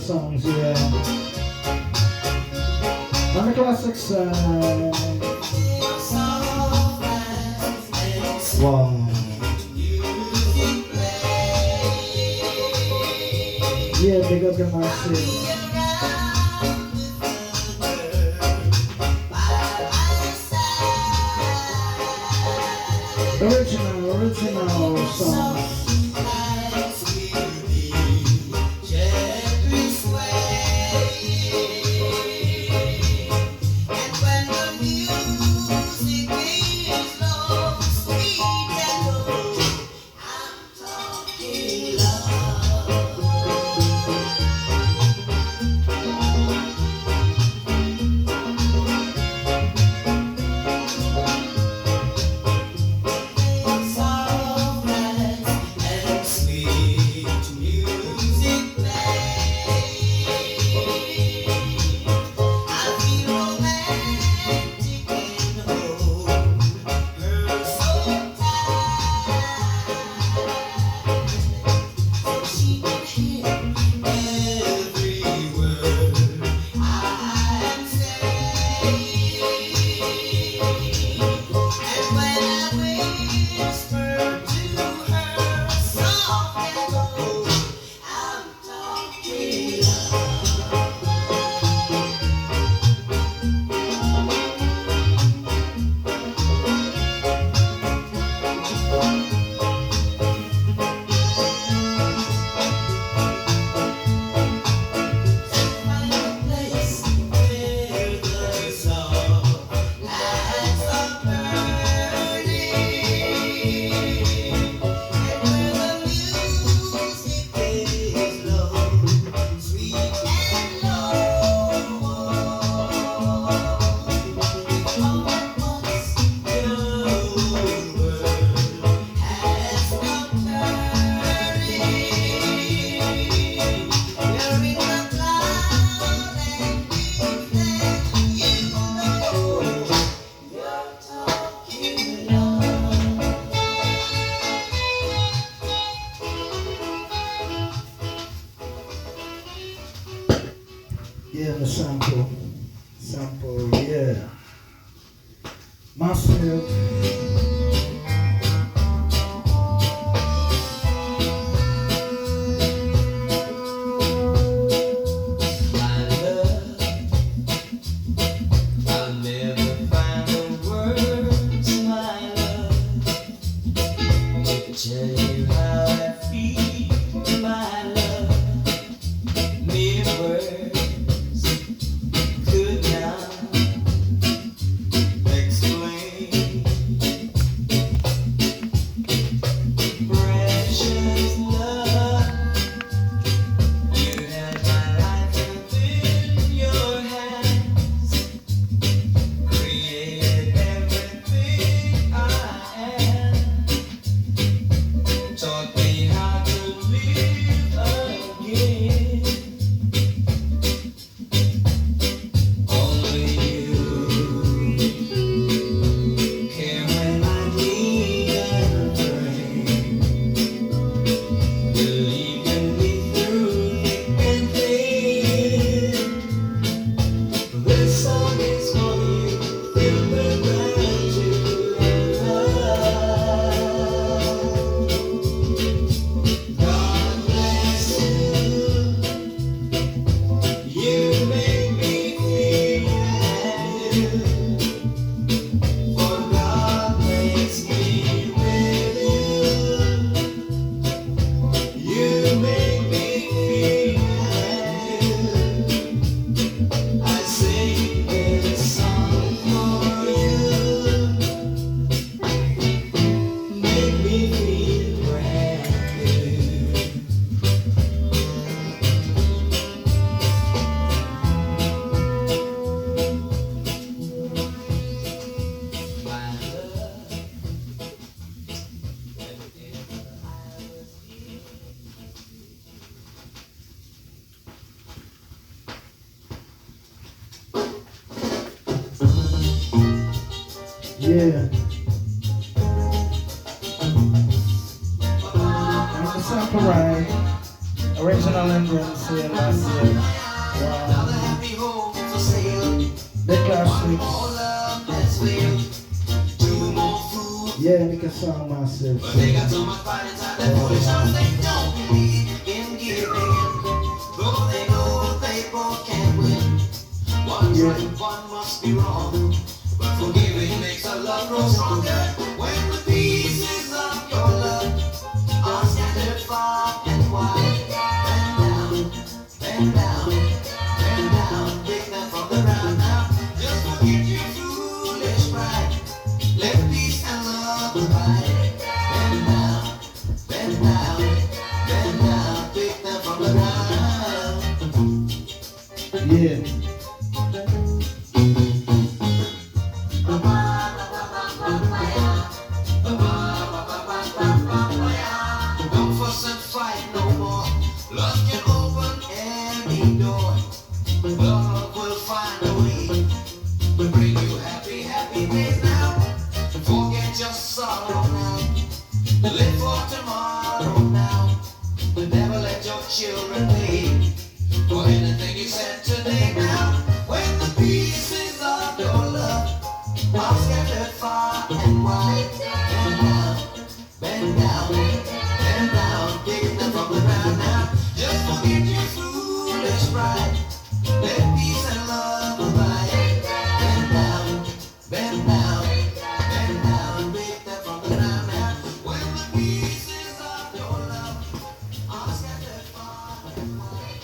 Sounds, yeah. On the classic side. Wow. Yeah, big up the massive. Original songs. Yeah, the sample, yeah. Massive. Yeah. And the sample right. Original Indian sale last year. Wow. The classics. Yeah, Indika Sound massive. But they got so much pride inside that politicians, they don't believe in giving. Though they know they both can't win. One's right, one must be wrong. But forgiving makes a love grow stronger. When the pieces of your love are scattered far and wide. Bend down, bend down, pick them from the ground now. Just forget your foolish pride. Let peace and love abide. Bend down, bend down, bend down, pick them from the ground. Yeah. Don't fuss and fight no more. Love can open any door. Love will find a way to bring you happy, happy days now. Forget your sorrow now. Live for tomorrow now. Never let your children pay for anything you said today now. When the pieces of your love are scattered far and wide. Bend down, bend down, pick them from the ground now. Just forget your foolish pride. Let peace and love abide. Bend down, bend down, bend down, pick them from the ground now. When the pieces of your love are scattered far and wide.